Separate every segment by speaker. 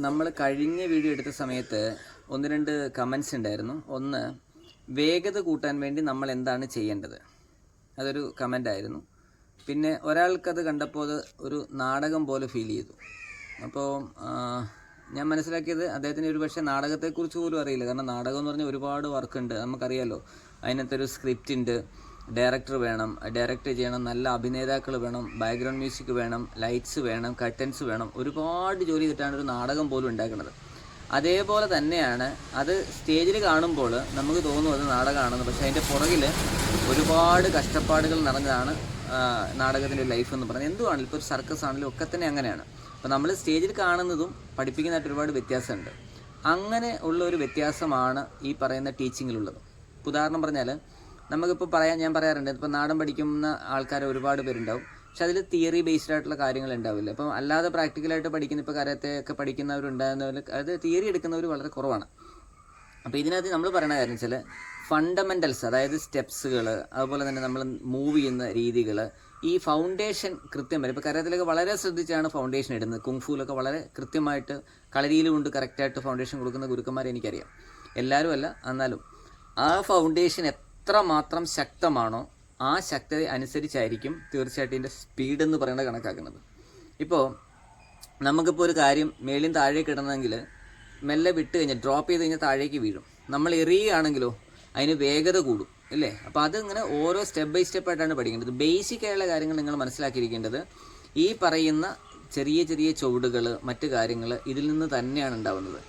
Speaker 1: നമ്മൾ കഴിഞ്ഞ വീഡിയോ എടുത്ത സമയത്ത് ഒന്ന് രണ്ട് കമൻസ് ഉണ്ടായിരുന്നു. ഒന്ന്, വേഗത കൂട്ടാൻ വേണ്ടി നമ്മൾ എന്താണ് ചെയ്യേണ്ടത്, അതൊരു കമൻ്റായിരുന്നു. പിന്നെ ഒരാൾക്കത് കണ്ടപ്പോൾ അത് ഒരു നാടകം പോലെ ഫീൽ ചെയ്തു. അപ്പോൾ ഞാൻ മനസ്സിലാക്കിയത് അദ്ദേഹത്തിന് ഒരു പക്ഷേ നാടകത്തെക്കുറിച്ച് പോലും അറിയില്ല. കാരണം നാടകം എന്ന് പറഞ്ഞാൽ ഒരുപാട് വർക്കുണ്ട്, നമുക്കറിയാമല്ലോ. അതിനകത്തൊരു സ്ക്രിപ്റ്റ് ഉണ്ട്, ഡയറക്ടർ വേണം, ഡയറക്റ്റ് ചെയ്യണം, നല്ല അഭിനേതാക്കൾ വേണം, ബാക്ക്ഗ്രൗണ്ട് മ്യൂസിക് വേണം, ലൈറ്റ്സ് വേണം, കർട്ടൻസ് വേണം, ഒരുപാട് ജോലി ചെയ്തിട്ടാണ് ഒരു നാടകം പോലും ഉണ്ടാക്കുന്നത്. അതേപോലെ തന്നെയാണ് അത് സ്റ്റേജിൽ കാണുമ്പോൾ നമുക്ക് തോന്നും അത് നാടകമാണെന്ന്. പക്ഷേ അതിൻ്റെ പുറകിൽ ഒരുപാട് കഷ്ടപ്പാടുകൾ നിറഞ്ഞതാണ് നാടകത്തിൻ്റെ ലൈഫ് എന്ന് പറയുന്നത്. എന്തുവാണെങ്കിലും ഇപ്പോൾ ഒരു സർക്കസ് ആണെങ്കിലും ഒക്കെ തന്നെ അങ്ങനെയാണ്. അപ്പോൾ നമ്മൾ സ്റ്റേജിൽ കാണുന്നതും പഠിപ്പിക്കുന്നതായിട്ട് ഒരുപാട് വ്യത്യാസമുണ്ട്. അങ്ങനെ ഉള്ള ഒരു വ്യത്യാസമാണ് ഈ പറയുന്ന ടീച്ചിങ്ങിലുള്ളത്. ഉദാഹരണം പറഞ്ഞാൽ നമുക്കിപ്പോൾ ഞാൻ പറയാറുണ്ട്, ഇപ്പോൾ നാടൻ പഠിക്കുന്ന ആൾക്കാർ ഒരുപാട് പേരുണ്ടാവും. പക്ഷെ അതിൽ തിയറി ബേസ്ഡ് ആയിട്ടുള്ള കാര്യങ്ങൾ ഉണ്ടാവില്ല. അപ്പം അല്ലാതെ പ്രാക്ടിക്കലായിട്ട് പഠിക്കുന്ന, ഇപ്പോൾ കരാത്തെ ഒക്കെ പഠിക്കുന്നവരുണ്ടാകുന്നവർ, അത് തിയറി എടുക്കുന്നവർ വളരെ കുറവാണ്. അപ്പോൾ ഇതിനകത്ത് നമ്മൾ പറയുന്ന കാര്യം വെച്ചാൽ ഫണ്ടമെൻ്റൽസ്, അതായത് സ്റ്റെപ്സുകൾ, അതുപോലെ തന്നെ നമ്മൾ മൂവ് ചെയ്യുന്ന രീതികൾ, ഈ ഫൗണ്ടേഷൻ കൃത്യം വരും. ഇപ്പോൾ കരാത്തിലൊക്കെ വളരെ ശ്രദ്ധിച്ചാണ് ഫൗണ്ടേഷൻ ഇടുന്നത്. കുങ്ഫൂലൊക്കെ വളരെ കൃത്യമായിട്ട് കളരിയിൽ കൊണ്ട് കറക്റ്റായിട്ട് ഫൗണ്ടേഷൻ കൊടുക്കുന്ന ഗുരുക്കന്മാരെ എനിക്കറിയാം. എല്ലാവരും അല്ല, എന്നാലും ആ ഫൗണ്ടേഷൻ എത്ര മാത്രം ശക്തമാണോ ആ ശക്തത അനുസരിച്ചായിരിക്കും തീർച്ചയായിട്ടും ഇതിൻ്റെ സ്പീഡ് എന്ന് പറയുന്നത് കണക്കാക്കുന്നത്. ഇപ്പോൾ നമുക്കിപ്പോൾ ഒരു കാര്യം മേളിൽ താഴേക്ക് ഇടണമെങ്കിൽ മെല്ലെ വിട്ട് കഴിഞ്ഞാൽ, ഡ്രോപ്പ് ചെയ്ത് കഴിഞ്ഞാൽ താഴേക്ക് വീഴും. നമ്മൾ എറിയുകയാണെങ്കിലോ അതിന് വേഗത കൂടും, ഇല്ലേ? അപ്പോൾ അതിങ്ങനെ ഓരോ സ്റ്റെപ്പ് ബൈ സ്റ്റെപ്പായിട്ടാണ് പഠിക്കേണ്ടത്. ബേസിക്കായുള്ള കാര്യങ്ങൾ നിങ്ങൾ മനസ്സിലാക്കിയിരിക്കേണ്ടത് ഈ പറയുന്ന ചെറിയ ചെറിയ ചുവടുകൾ, മറ്റു കാര്യങ്ങൾ ഇതിൽ നിന്ന് തന്നെയാണ് ഉണ്ടാവുന്നത്.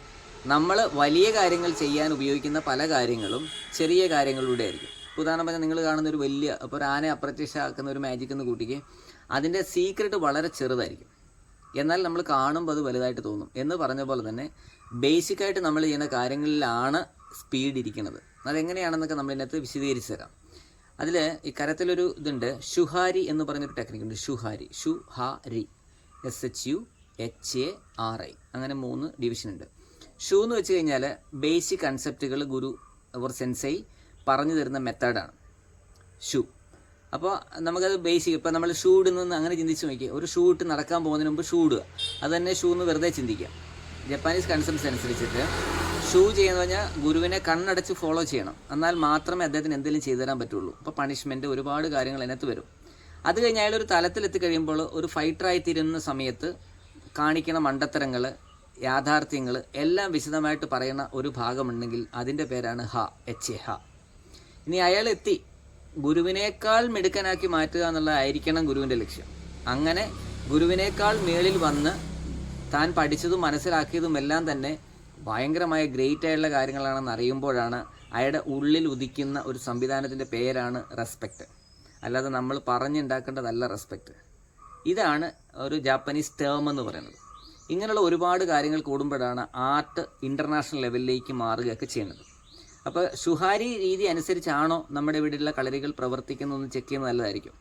Speaker 1: നമ്മൾ വലിയ കാര്യങ്ങൾ ചെയ്യാൻ ഉപയോഗിക്കുന്ന പല കാര്യങ്ങളും ചെറിയ കാര്യങ്ങളിലൂടെ ആയിരിക്കും. ഉദാഹരണം പറഞ്ഞാൽ നിങ്ങൾ കാണുന്ന ഒരു വലിയ, ഇപ്പോൾ ഒരു ആനയെ അപ്രത്യക്ഷമാക്കുന്ന ഒരു മാജിക് എന്ന് കൂട്ടിക്ക്, അതിൻ്റെ സീക്രട്ട് വളരെ ചെറുതായിരിക്കും, എന്നാൽ നമ്മൾ കാണുമ്പോൾ അത് വലുതായിട്ട് തോന്നും. എന്ന് പറഞ്ഞ പോലെ തന്നെ ബേസിക്കായിട്ട് നമ്മൾ ചെയ്യുന്ന കാര്യങ്ങളിലാണ് സ്പീഡ് ഇരിക്കുന്നത്. അതെങ്ങനെയാണെന്നൊക്കെ നമ്മൾ ഇതിനകത്ത് വിശദീകരിച്ച് തരാം. അതിൽ ഈ കരത്തിലൊരു ഇതുണ്ട്, ഷുഹാരി എന്ന് പറഞ്ഞൊരു ടെക്നിക്കുണ്ട്. ഷുഹാരി, ഷുഹാരി, SHUHARI, അങ്ങനെ 3 ഡിവിഷൻ ഉണ്ട്. ഷൂ എന്ന് വെച്ച് കഴിഞ്ഞാൽ ബേസിക് കൺസെപ്റ്റുകൾ ഗുരു അവർ സെൻസൈ പറഞ്ഞു തരുന്ന മെത്തേഡാണ് ഷൂ. അപ്പോൾ നമുക്കത് ബേസിക്, ഇപ്പോൾ നമ്മൾ ഷൂ ഇടുന്ന അങ്ങനെ ചിന്തിച്ച് നോക്കി, ഒരു ഷൂ ഇട്ട് നടക്കാൻ പോകുന്നതിന് മുമ്പ് ഷൂ ഇടുക, അത് തന്നെ ഷൂ എന്ന് വെറുതെ ചിന്തിക്കാം. ജപ്പാനീസ് കൺസെപ്റ്റ്സ് അനുസരിച്ചിട്ട് ഷൂ ചെയ്യുന്ന പറഞ്ഞാൽ ഗുരുവിനെ കണ്ണടച്ച് ഫോളോ ചെയ്യണം, എന്നാൽ മാത്രമേ അദ്ദേഹത്തിന് എന്തെങ്കിലും ചെയ്തു തരാൻ പറ്റുള്ളൂ. അപ്പോൾ പണിഷ്മെൻറ്റ്, ഒരുപാട് കാര്യങ്ങൾ അതിനകത്ത് വരും. അത് കഴിഞ്ഞ് അയാളൊരു തലത്തിലെത്തി കഴിയുമ്പോൾ, ഒരു ഫൈറ്ററായി തീരുന്ന സമയത്ത് കാണിക്കുന്ന മണ്ടത്തരങ്ങൾ, യാഥാർത്ഥ്യങ്ങൾ എല്ലാം വിശദമായിട്ട് പറയുന്ന ഒരു ഭാഗമുണ്ടെങ്കിൽ അതിൻ്റെ പേരാണ് HA. ഇനി അയാൾ എത്തി ഗുരുവിനേക്കാൾ മിടുക്കനാക്കി മാറ്റുക എന്നുള്ളതായിരിക്കണം ഗുരുവിൻ്റെ ലക്ഷ്യം. അങ്ങനെ ഗുരുവിനേക്കാൾ മേളിൽ വന്ന് താൻ പഠിച്ചതും മനസ്സിലാക്കിയതും എല്ലാം തന്നെ ഭയങ്കരമായ ഗ്രേറ്റ് ആയിട്ടുള്ള കാര്യങ്ങളാണെന്ന് അറിയുമ്പോഴാണ് അയാളുടെ ഉള്ളിൽ ഉദിക്കുന്ന ഒരു സംവിധാനത്തിൻ്റെ പേരാണ് റെസ്പെക്റ്റ്. അല്ലാതെ നമ്മൾ പറഞ്ഞുണ്ടാക്കേണ്ടതല്ല റെസ്പെക്റ്റ്. ഇതാണ് ഒരു ജാപ്പനീസ് ടേം എന്ന് പറയുന്നത്. ഇങ്ങനെയുള്ള ഒരുപാട് കാര്യങ്ങൾ കൂടുമ്പോഴാണ് ആർട്ട് ഇൻ്റർനാഷണൽ ലെവലിലേക്ക് മാറുകയൊക്കെ ചെയ്യുന്നത്. അപ്പോൾ ഷുഹാരി രീതി അനുസരിച്ചാണോ നമ്മുടെ ഇവിടെയുള്ള കളരികൾ പ്രവർത്തിക്കുന്നതെന്ന് ചെക്ക് ചെയ്യുന്നത് നല്ലതായിരിക്കും.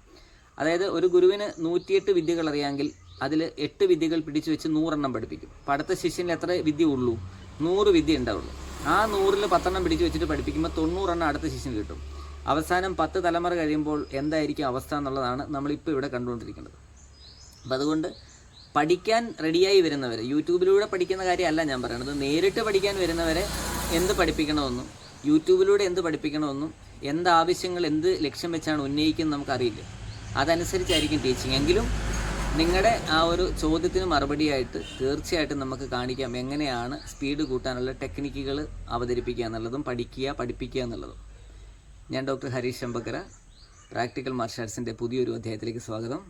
Speaker 1: അതായത് ഒരു ഗുരുവിന് 108 വിദ്യകൾ അറിയാമെങ്കിൽ അതിൽ 8 വിദ്യകൾ പിടിച്ചു വെച്ച് 100 എണ്ണം പഠിപ്പിക്കും. അപ്പോൾ അടുത്ത ശിഷ്യനിൽ എത്ര വിദ്യ ഉള്ളൂ? 100 വിദ്യ ഉണ്ടാവുള്ളൂ. ആ 100ൽ 10 എണ്ണം പിടിച്ചു വെച്ചിട്ട് പഠിപ്പിക്കുമ്പോൾ 90 എണ്ണം അടുത്ത ശിഷ്യന് കിട്ടും. അവസാനം 10 തലമുറ കഴിയുമ്പോൾ എന്തായിരിക്കും അവസ്ഥ എന്നുള്ളതാണ് നമ്മളിപ്പോൾ ഇവിടെ കണ്ടുകൊണ്ടിരിക്കുന്നത്. അപ്പോൾ അതുകൊണ്ട് പഠിക്കാൻ റെഡിയായി വരുന്നവർ, യൂട്യൂബിലൂടെ പഠിക്കുന്ന കാര്യമല്ല ഞാൻ പറയുന്നത്, നേരിട്ട് പഠിക്കാൻ വരുന്നവരെ എന്ത് പഠിപ്പിക്കണമെന്നും യൂട്യൂബിലൂടെ എന്ത് പഠിപ്പിക്കണമെന്നും എന്ത് ആവശ്യങ്ങൾ എന്ത് ലക്ഷ്യം വെച്ചാണ് ഉന്നയിക്കുന്നത് നമുക്കറിയില്ല. അതനുസരിച്ചായിരിക്കും ടീച്ചിങ്. എങ്കിലും നിങ്ങളുടെ ആ ഒരു ചോദ്യത്തിന് മറുപടിയായിട്ട് തീർച്ചയായിട്ടും നമുക്ക് കാണിക്കാം എങ്ങനെയാണ് സ്പീഡ് കൂട്ടാനുള്ള ടെക്നിക്കുകൾ അവതരിപ്പിക്കുക എന്നുള്ളതും പഠിപ്പിക്കുക എന്നുള്ളതും. ഞാൻ ഡോക്ടർ ഹരീഷ് ശമ്പക്കര, പ്രാക്ടിക്കൽ മാർഷൽ ആർട്സിൻ്റെ പുതിയൊരു അധ്യായത്തിലേക്ക് സ്വാഗതം.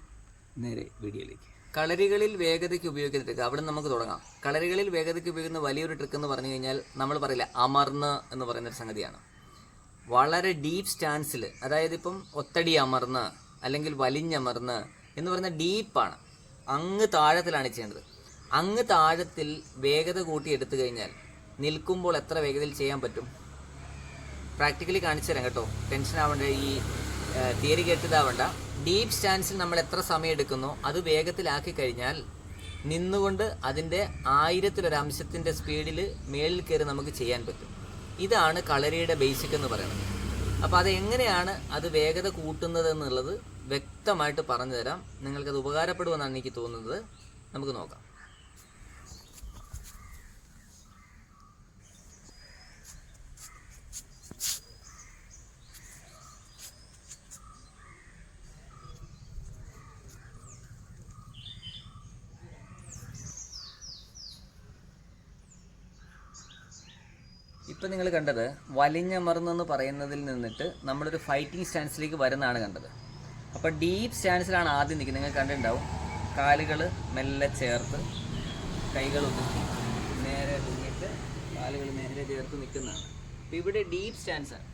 Speaker 1: നേരെ വീഡിയോയിലേക്ക്. കളരികളിൽ വേഗതയ്ക്ക് ഉപയോഗിക്കുന്ന ട്രിക്ക്, അവിടെ നമുക്ക് തുടങ്ങാം. കളരികളിൽ വേഗതയ്ക്ക് ഉപയോഗിക്കുന്ന വലിയൊരു ട്രിക്ക് എന്ന് പറഞ്ഞു കഴിഞ്ഞാൽ നമ്മൾ പറയില്ല, അമർന്ന് എന്ന് പറയുന്നൊരു സംഗതിയാണ്. വളരെ ഡീപ്പ് സ്റ്റാൻസിൽ, അതായത് ഇപ്പം ഒത്തടി അമർന്ന് അല്ലെങ്കിൽ വലിഞ്ഞമർന്ന് എന്ന് പറയുന്ന ഡീപ്പാണ്, അങ്ങ് താഴത്തിലാണ് ചെയ്യേണ്ടത്. അങ്ങ് താഴത്തിൽ വേഗത കൂട്ടി എടുത്തു കഴിഞ്ഞാൽ നിൽക്കുമ്പോൾ എത്ര വേഗതയിൽ ചെയ്യാൻ പറ്റും? പ്രാക്ടിക്കലി കാണിച്ചു തരാം കേട്ടോ, ടെൻഷൻ ആവേണ്ട, ഈ തിയറി കേട്ടതാവേണ്ട. ഡീപ്പ് സ്റ്റാൻസിൽ നമ്മൾ എത്ര സമയം എടുക്കുന്നോ അത് വേഗത്തിലാക്കി കഴിഞ്ഞാൽ നിന്നുകൊണ്ട് അതിൻ്റെ 1000-1 സ്പീഡിൽ മേളിൽ കയറി നമുക്ക് ചെയ്യാൻ പറ്റും. ഇതാണ് കളരിയുടെ ബേസിക് എന്ന് പറയുന്നത്. അപ്പോൾ അതെങ്ങനെയാണ് അത് വേഗത കൂട്ടുന്നത് എന്നുള്ളത് വ്യക്തമായിട്ട് പറഞ്ഞു തരാം. നിങ്ങൾക്കത് ഉപകാരപ്പെടുമെന്നാണ് എനിക്ക് തോന്നുന്നത്. നമുക്ക് നോക്കാം. ഇപ്പം നിങ്ങൾ കണ്ടത് വലിഞ്ഞമർന്നെന്ന് പറയുന്നതിൽ നിന്നിട്ട് നമ്മളൊരു ഫൈറ്റിംഗ് സ്റ്റാൻസിലേക്ക് വരുന്നതാണ് കണ്ടത്. അപ്പോൾ ഡീപ്പ് സ്റ്റാൻസിലാണ് ആദ്യം നിൽക്കുന്നത്. നിങ്ങൾ കണ്ടിട്ടുണ്ടാവും, കാലുകൾ മെല്ലെ ചേർത്ത് കൈകൾ ഒതുക്കി നേരെ ഒതുങ്ങിയിട്ട് കാലുകൾ നേരെ ചേർത്ത് നിൽക്കുന്നതാണ്. അപ്പോൾ ഇവിടെ ഡീപ്പ് സ്റ്റാൻസാണ്.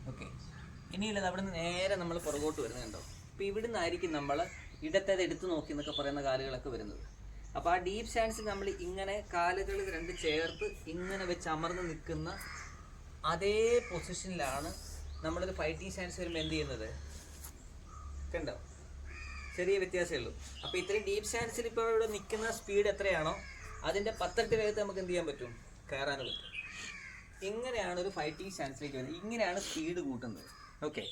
Speaker 1: ഓക്കെ, ഇനിയുള്ളത് അവിടെ നിന്ന് നേരെ നമ്മൾ പുറകോട്ട് വരുന്നുണ്ടോ. അപ്പോൾ ഇവിടെ നിന്നായിരിക്കും നമ്മൾ ഇടത്തേത് എടുത്തു നോക്കി എന്നൊക്കെ പറയുന്ന കാലുകളൊക്കെ വരുന്നത്. അപ്പോൾ ആ ഡീപ്പ് സ്റ്റാൻസിൽ നമ്മൾ ഇങ്ങനെ കാലുകൾ രണ്ട് ചേർത്ത് ഇങ്ങനെ വെച്ച് അമർന്ന് നിൽക്കുന്ന അതേ പൊസിഷനിലാണ് നമ്മളൊരു ഫൈറ്റിംഗ് സ്റ്റാൻസ് വരുമ്പോൾ എന്ത് ചെയ്യുന്നത് കണ്ടോ, ചെറിയ വ്യത്യാസമേ ഉള്ളൂ. അപ്പോൾ ഇത്രയും ഡീപ്പ് സ്റ്റാൻസിൽ ഇപ്പോൾ ഇവിടെ നിൽക്കുന്ന സ്പീഡ് എത്രയാണോ അതിൻ്റെ 10 ഇരട്ടി വേഗത്തിൽ നമുക്ക് എന്ത് ചെയ്യാൻ പറ്റും, കയറാൻ പറ്റും. ഇങ്ങനെയാണ് ഒരു ഫൈറ്റിംഗ് സ്റ്റാൻസിലേക്ക് വരുന്നത്, ഇങ്ങനെയാണ് സ്പീഡ് കൂട്ടുന്നത്. ഓക്കെ,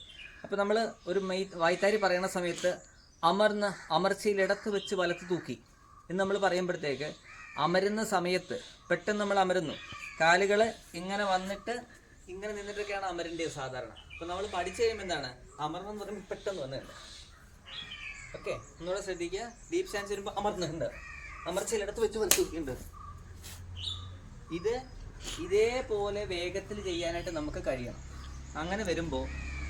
Speaker 1: അപ്പോൾ നമ്മൾ ഒരു വായ്ത്താരി പറയുന്ന സമയത്ത് അമർച്ചയിൽ ഇടത്ത് വെച്ച് വലത്ത് തൂക്കി എന്ന് നമ്മൾ പറയുമ്പോഴത്തേക്ക് അമരുന്ന സമയത്ത് പെട്ടെന്ന് നമ്മൾ അമരുന്നു, കാലുകൾ ഇങ്ങനെ വന്നിട്ട് ഇങ്ങനെ നിന്നിട്ടൊക്കെയാണ് അമരേണ്ടത് സാധാരണ. അപ്പോൾ നമ്മൾ പഠിച്ചു കഴിയുമ്പോൾ എന്താണ് അമർന്നെന്ന് പറയുമ്പോൾ പെട്ടെന്ന് വന്നിട്ടുണ്ട്. ഓക്കെ, ഒന്നുകൂടെ ശ്രദ്ധിക്കുക. ഡീപ്പ് സ്റ്റാൻസ് വരുമ്പോൾ അമർന്നുണ്ട്, അമർച്ചയിൽ ഇടത്ത് വെച്ച് വലത്ത് തൂക്കിയിട്ടുണ്ട്. ഇതേപോലെ വേഗത്തിൽ ചെയ്യാനായിട്ട് നമുക്ക് കഴിയണം. അങ്ങനെ വരുമ്പോൾ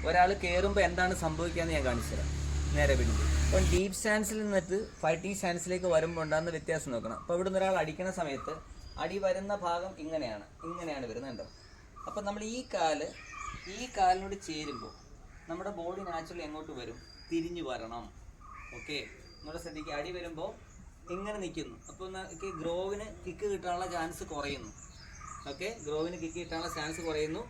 Speaker 1: ഒരാൾ കയറുമ്പോൾ എന്താണ് സംഭവിക്കുകയെന്ന് ഞാൻ കാണിച്ചു തരാം. നേരെ പിടിക്കും. അപ്പം ഡീപ്പ് സ്റ്റാൻസിൽ നിന്നിട്ട് ഫൈറ്റിംഗ് സ്റ്റാൻസിലേക്ക് വരുമ്പോൾ ഉണ്ടാകുന്ന വ്യത്യാസം നോക്കണം. അപ്പോൾ ഇവിടെ നിന്ന് ഒരാൾ അടിക്കുന്ന സമയത്ത് അടി വരുന്ന ഭാഗം ഇങ്ങനെയാണ് വരുന്നുണ്ടോ. അപ്പം നമ്മൾ ഈ കാലിനോട് ചേരുമ്പോൾ നമ്മുടെ ബോഡി നാച്ചുറലി എങ്ങോട്ട് വരും, തിരിഞ്ഞു വരണം. ഓക്കെ, നമ്മൾ ശ്രദ്ധിക്കുക. അടി വരുമ്പോൾ ഇങ്ങനെ നിൽക്കുന്നു. അപ്പോൾ ഗ്രോവിന് കിക്ക് കിട്ടാനുള്ള ചാൻസ് കുറയുന്നു.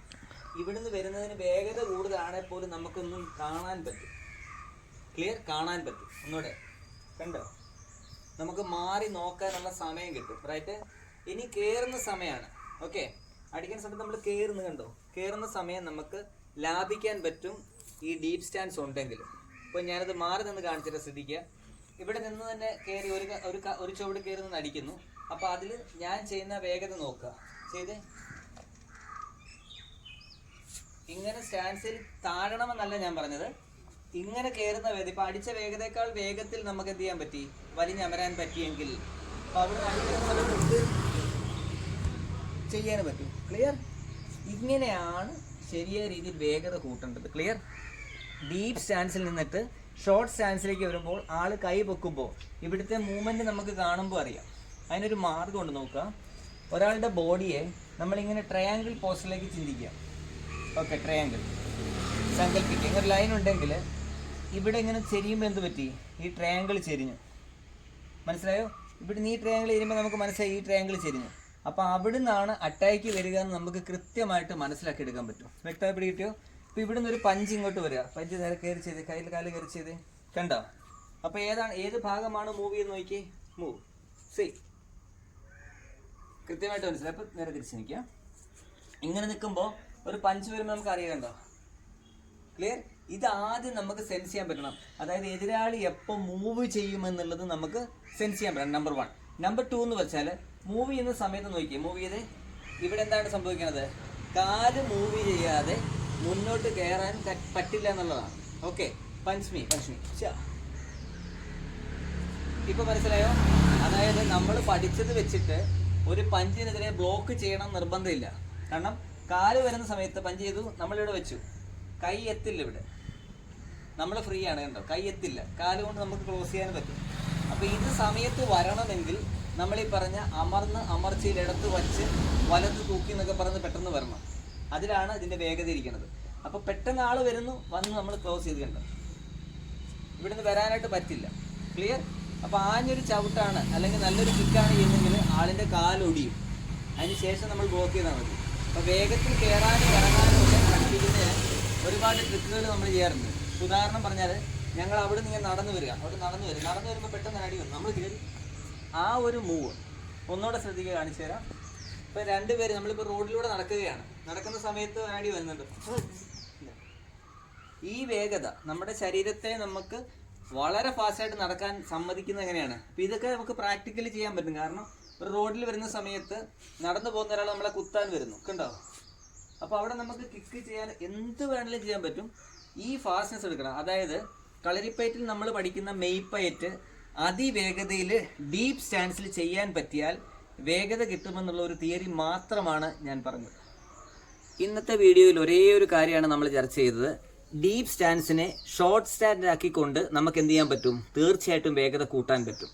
Speaker 1: ഇവിടുന്ന് വരുന്നതിന് വേഗത കൂടുതലാണെങ്കിൽ പോലും നമുക്കൊന്നും കാണാൻ പറ്റും. ക്ലിയർ, കാണാൻ പറ്റും. ഒന്നുകൂടെ കണ്ടോ, നമുക്ക് മാറി നോക്കാനുള്ള സമയം കിട്ടും. റൈറ്റ്, ഇനി കയറുന്ന സമയമാണ്. ഓക്കെ, അടിക്കുന്ന സമയത്ത് നമ്മൾ കയറുന്ന സമയം നമുക്ക് ലാഭിക്കാൻ പറ്റും ഈ ഡീപ്പ് സ്റ്റാൻസ് ഉണ്ടെങ്കിലും. അപ്പോൾ ഞാനത് മാറി നിന്ന് കാണിച്ചിട്ട് ശ്രദ്ധിക്കുക. ഇവിടെ നിന്ന് തന്നെ കയറി ഒരു ചുവട് കയറി നിന്ന് അടിക്കുന്നു. അപ്പോൾ അതിൽ ഞാൻ ചെയ്യുന്ന വേഗത നോക്കുക. ചെയ്തേ, ഇങ്ങനെ സ്റ്റാൻസിൽ താഴണമെന്നല്ല ഞാൻ പറഞ്ഞത്, ഇങ്ങനെ കയറുന്ന വേഗത. ഇപ്പം അടിച്ച വേഗതയേക്കാൾ വേഗത്തിൽ നമുക്ക് എന്ത് ചെയ്യാൻ പറ്റി, വലിഞ്ഞമരാൻ പറ്റിയെങ്കിൽ അപ്പോൾ അവിടെ അടിക്കുന്നത് ചെയ്യാൻ പറ്റും. ക്ലിയർ, ഇങ്ങനെയാണ് ശരിയായ രീതിയിൽ വേഗത കൂട്ടേണ്ടത്. ക്ലിയർ, ഡീപ്പ് സ്റ്റാൻസിൽ നിന്നിട്ട് ഷോർട്ട് സ്റ്റാൻസിലേക്ക് വരുമ്പോൾ ആൾ കൈ പൊക്കുമ്പോൾ ഇവിടുത്തെ മൂവ്മെൻറ്റ് നമുക്ക് കാണുമ്പോൾ അറിയാം. അതിനൊരു മാർഗ്ഗമുണ്ട്. നോക്കുക, ഒരാളുടെ ബോഡിയെ നമ്മളിങ്ങനെ ട്രയാങ്കിൾ പോസ്റ്റിലേക്ക് ചിന്തിക്കുക. ഓക്കെ, ട്രയാങ്കിൾ സങ്കല്പിക്കുക. ഇങ്ങനെ ലൈൻ ഉണ്ടെങ്കിൽ ഇവിടെ ഇങ്ങനെ ചെരിയുമ്പോൾ എന്ത് പറ്റി, ഈ ട്രയാങ്കിൾ ചെരിഞ്ഞു. മനസ്സിലായോ? ഇവിടെ ഈ ട്രയാങ്കിൾ ചെരിയുമ്പോൾ നമുക്ക് മനസ്സിലായി ഈ ട്രയാങ്കിൾ ചെരിഞ്ഞു. അപ്പോൾ അവിടെ നിന്നാണ് അറ്റാക്ക് വരിക എന്ന് നമുക്ക് കൃത്യമായിട്ട് മനസ്സിലാക്കി എടുക്കാൻ പറ്റും. വ്യക്തമായി പിടികിട്ടിയോ? ഇപ്പോൾ ഇവിടെ നിന്ന് ഒരു പഞ്ച് ഇങ്ങോട്ട് വരിക, പഞ്ച് നേരെ കയറി ചെയ്ത് കയ്യിൽ കാല് കയറി ചെയ്ത് കണ്ടോ. അപ്പോൾ ഏത് ഭാഗമാണ് മൂവ് ചെയ്ത് നോക്കി, മൂവ് കൃത്യമായിട്ട് മനസ്സിലായി. അപ്പോൾ നേരെ തിരിച്ച് നിൽക്കുക. ഇങ്ങനെ നിൽക്കുമ്പോൾ ഒരു പഞ്ച് വരുമ്പോൾ നമുക്ക് അറിയണ്ടോ. ക്ലിയർ, ഇത് ആദ്യം നമുക്ക് സെൻസ് ചെയ്യാൻ പറ്റണം. അതായത് എതിരാളി എപ്പോൾ മൂവ് ചെയ്യുമെന്നുള്ളത് നമുക്ക് സെൻസ് ചെയ്യാൻ പറ്റണം. നമ്പർ 1. നമ്പർ 2 എന്ന് വെച്ചാൽ മൂവ് ചെയ്യുന്ന സമയത്ത് നോക്കി, മൂവ് ചെയ്ത് ഇവിടെ എന്താണ് സംഭവിക്കുന്നത്, കാല് മൂവ് ചെയ്യാതെ മുന്നോട്ട് കയറാൻ പറ്റില്ല എന്നുള്ളതാണ്. ഓക്കെ, പഞ്ച് മീ ഇപ്പൊ മനസ്സിലായോ? അതായത് നമ്മൾ പഠിച്ചത് വെച്ചിട്ട് ഒരു പഞ്ചിനെതിരെ ബ്ലോക്ക് ചെയ്യണം നിർബന്ധമില്ല. കാരണം കാല് വരുന്ന സമയത്ത് പഞ്ച് ചെയ്തു, നമ്മളിവിടെ വെച്ചു, കൈ എത്തില്ല, ഇവിടെ നമ്മൾ ഫ്രീ ആണ്. കണ്ടോ, കൈ എത്തില്ല, കാല് കൊണ്ട് നമുക്ക് ക്ലോസ് ചെയ്യാൻ പറ്റും. അപ്പോൾ ഇത് സമയത്ത് വരണമെങ്കിൽ നമ്മളീ പറഞ്ഞ അമർച്ചയിൽ ഇടത്ത് വച്ച് വലത്ത് തൂക്കി എന്നൊക്കെ പറഞ്ഞ് പെട്ടെന്ന് വരണം. അതിലാണ് ഇതിൻ്റെ വേഗത ഇരിക്കുന്നത്. അപ്പോൾ പെട്ടെന്ന് ആൾ വന്ന് നമ്മൾ ക്ലോസ് ചെയ്ത് കണ്ടോ, ഇവിടുന്ന് വരാനായിട്ട് പറ്റില്ല. ക്ലിയർ? അപ്പോൾ ആഞ്ഞൊരു ചവിട്ടാണ് അല്ലെങ്കിൽ നല്ലൊരു കിക്കാണ് ചെയ്യുന്നതെങ്കിൽ ആളിൻ്റെ കാലൊടിയും, അതിന് ശേഷം നമ്മൾ ബ്ലോക്ക് ചെയ്താൽ മതി. അപ്പോൾ വേഗത്തിൽ കയറാനും ഇറങ്ങാനും ഒക്കെ പഠിപ്പിക്കുന്നതിന് ഒരുപാട് ട്രിക്കുകൾ നമ്മൾ ചെയ്യാറുണ്ട്. ഉദാഹരണം പറഞ്ഞാൽ, ഞങ്ങൾ അവിടെ നിന്ന് നടന്നു വരുമ്പോൾ പെട്ടെന്ന് അടി വന്നു, നമ്മൾ കയറി ആ ഒരു മൂവ് ഒന്നുകൂടെ ശ്രദ്ധിക്കുക, കാണിച്ചു തരാം. ഇപ്പോൾ 2 പേര് നമ്മളിപ്പോൾ റോഡിലൂടെ നടക്കുന്ന സമയത്ത് അടി വരുന്നുണ്ട്. ഈ വേഗത നമ്മുടെ ശരീരത്തെ നമുക്ക് വളരെ ഫാസ്റ്റായിട്ട് നടക്കാൻ സമ്മതിക്കുന്നത് എങ്ങനെയാണ്? അപ്പോൾ ഇതൊക്കെ നമുക്ക് പ്രാക്ടിക്കലി ചെയ്യാൻ പറ്റും. കാരണം ഒരു റോഡിൽ വരുന്ന സമയത്ത് നടന്നു പോകുന്ന ഒരാൾ നമ്മളെ കുത്താൻ വരുന്നു, കണ്ടോ. അപ്പോൾ അവിടെ നമുക്ക് കിക്ക് ചെയ്യാൻ എന്ത് വേണമെങ്കിലും ചെയ്യാൻ പറ്റും. ഈ ഫാസ്റ്റ്നെസ് എടുക്കണം. അതായത് കളരിപ്പയറ്റിൽ നമ്മൾ പഠിക്കുന്ന മെയ്പ്പയറ്റ് അതിവേഗതയിൽ ഡീപ്പ് സ്റ്റാൻസിൽ ചെയ്യാൻ പറ്റിയാൽ വേഗത കിട്ടുമെന്നുള്ള ഒരു തിയറി മാത്രമാണ് ഞാൻ പറഞ്ഞത്. ഇന്നത്തെ വീഡിയോയിൽ ഒരേ ഒരു കാര്യമാണ് നമ്മൾ ചർച്ച ചെയ്തത്. ഡീപ്പ് സ്റ്റാൻസിനെ ഷോർട്ട് സ്റ്റാൻഡ് ആക്കിക്കൊണ്ട് നമുക്ക് എന്ത് ചെയ്യാൻ പറ്റും? തീർച്ചയായിട്ടും വേഗത കൂട്ടാൻ പറ്റും.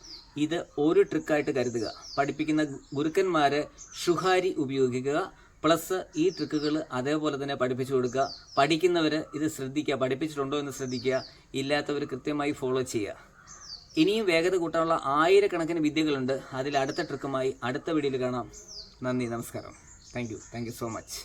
Speaker 1: ഇത് ഒരു ട്രിക്കായിട്ട് കരുതുക. പഠിപ്പിക്കുന്ന ഗുരുക്കന്മാർ ഷുഹാരി ഉപയോഗിക്കുക, പ്ലസ് ഈ ട്രിക്കുകൾ അതേപോലെ തന്നെ പഠിപ്പിച്ചു കൊടുക്കുക. പഠിക്കുന്നവർ ഇത് ശ്രദ്ധിക്കുക, പഠിപ്പിച്ചിട്ടുണ്ടോ എന്ന് ശ്രദ്ധിക്കുക, ഇല്ലാത്തവർ കൃത്യമായി ഫോളോ ചെയ്യുക. ഇനിയും വേഗത കൂട്ടാനുള്ള ആയിരക്കണക്കിന് വിദ്യകളുണ്ട്. അതിൽ അടുത്ത ട്രിക്കുമായി അടുത്ത വീഡിയോയിൽ കാണാം. നന്ദി, നമസ്കാരം. Thank you so much.